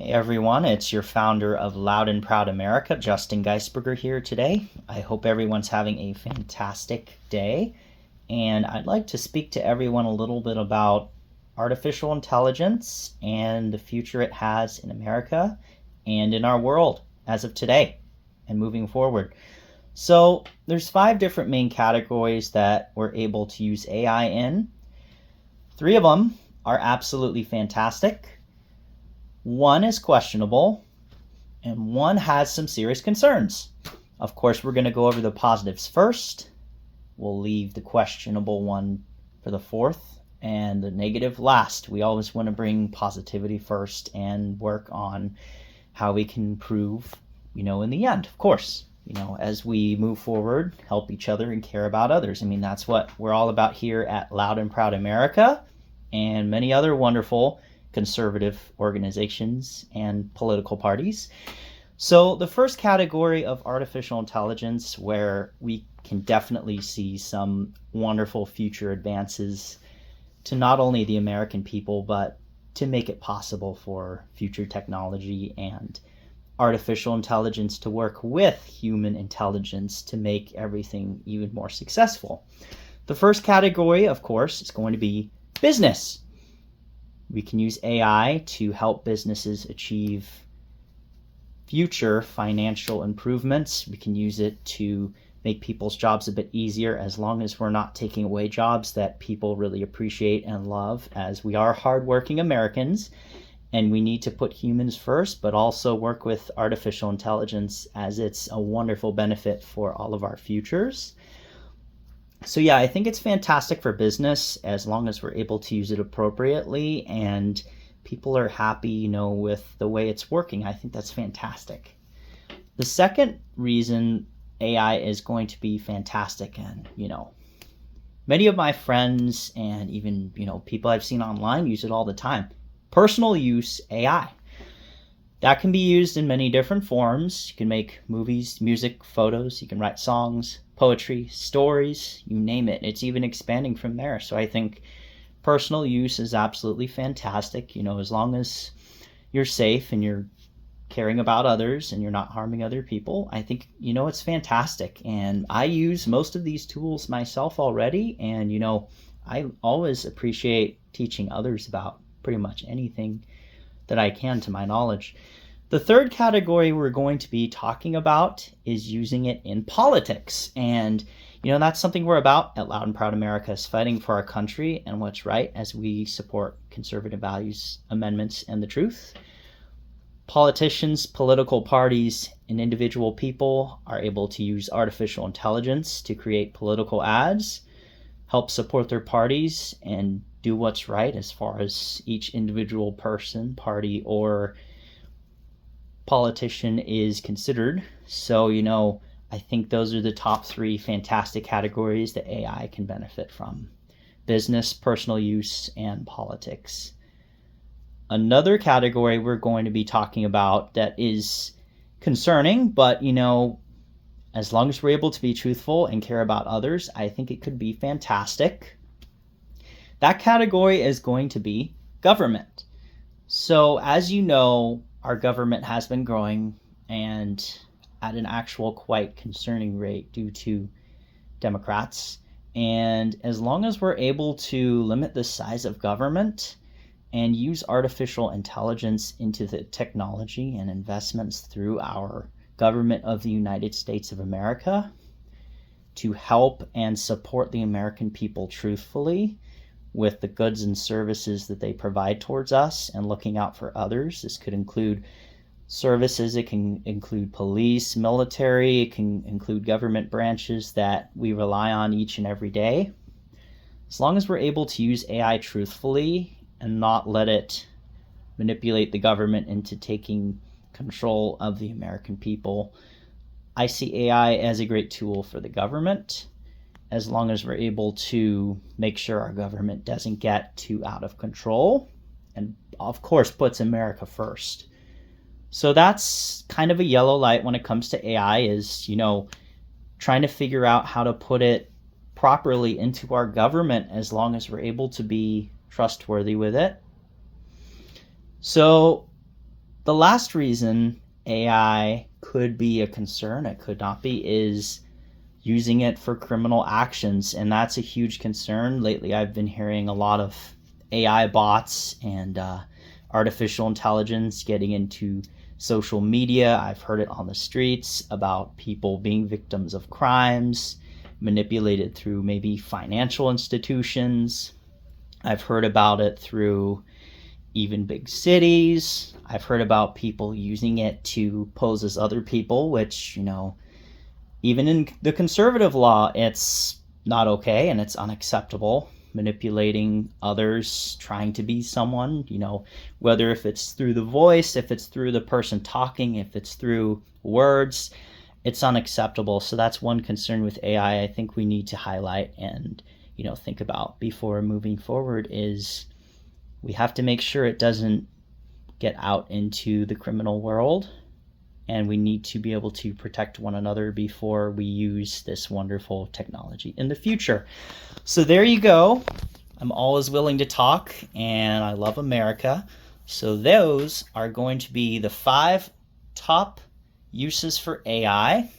Hey everyone, it's your founder of Loud and Proud America, Justin Geissberger here today. I hope everyone's having a fantastic day, and I'd like to speak to everyone a little bit about artificial intelligence and the future it has in America and in our world as of today and moving forward. So there's 5 different main categories that we're able to use AI in. 3 of them are absolutely fantastic. 1 is questionable, and 1 has some serious concerns. Of course, we're going to go over the positives first. We'll leave the questionable one for the 4th, and the negative last. We always want to bring positivity first and work on how we can improve, in the end, of course. As we move forward, help each other and care about others. That's what we're all about here at Loud and Proud America and many other wonderful conservative organizations and political parties. So the first category of artificial intelligence, where we can definitely see some wonderful future advances to not only the American people, but to make it possible for future technology and artificial intelligence to work with human intelligence to make everything even more successful. The first category, of course, is going to be business. We can use AI to help businesses achieve future financial improvements. We can use it to make people's jobs a bit easier, as long as we're not taking away jobs that people really appreciate and love, as we are hardworking Americans and we need to put humans first, but also work with artificial intelligence, as it's a wonderful benefit for all of our futures. So yeah, I think it's fantastic for business as long as we're able to use it appropriately and people are happy, with the way it's working. I think that's fantastic. The second reason AI is going to be fantastic, and many of my friends and even people I've seen online use it all the time. Personal use AI. That can be used in many different forms. You can make movies, music, photos, you can write songs, poetry, stories, you name it. It's even expanding from there. So I think personal use is absolutely fantastic, as long as you're safe and you're caring about others and you're not harming other people. I think, it's fantastic. And I use most of these tools myself already. And, I always appreciate teaching others about pretty much anything that I can to my knowledge. The third category we're going to be talking about is using it in politics. And, that's something we're about at Loud and Proud America, is fighting for our country and what's right as we support conservative values, amendments, and the truth. Politicians, political parties, and individual people are able to use artificial intelligence to create political ads, help support their parties, and do what's right as far as each individual person, party, or politician is considered. So, I think those are the top 3 fantastic categories that AI can benefit from: business, personal use, and politics. Another category we're going to be talking about that is concerning, but, as long as we're able to be truthful and care about others, I think it could be fantastic. That category is going to be government. So as you know, our government has been growing, and at an actual quite concerning rate due to Democrats. And as long as we're able to limit the size of government and use artificial intelligence into the technology and investments through our government of the United States of America to help and support the American people truthfully with the goods and services that they provide towards us and looking out for others. This could include services, it can include police, military, it can include government branches that we rely on each and every day. As long as we're able to use AI truthfully and not let it manipulate the government into taking control of the American people, I see AI as a great tool for the government, as long as we're able to make sure our government doesn't get too out of control and, of course, puts America first. So that's kind of a yellow light when it comes to AI, is, trying to figure out how to put it properly into our government as long as we're able to be trustworthy with it. So The last reason AI could be a concern, it could not be, is using it for criminal actions. And that's a huge concern. Lately, I've been hearing a lot of AI bots and artificial intelligence getting into social media. I've heard it on the streets about people being victims of crimes, manipulated through maybe financial institutions. I've heard about it through even big cities. I've heard about people using it to pose as other people, which, even in the conservative law, it's not okay and it's unacceptable. Manipulating others, trying to be someone, whether if it's through the voice, if it's through the person talking, if it's through words, it's unacceptable. So that's one concern with AI I think we need to highlight and, think about before moving forward is we have to make sure it doesn't get out into the criminal world, and we need to be able to protect one another before we use this wonderful technology in the future. So there you go. I'm always willing to talk, and I love America. So those are going to be the 5 top uses for AI.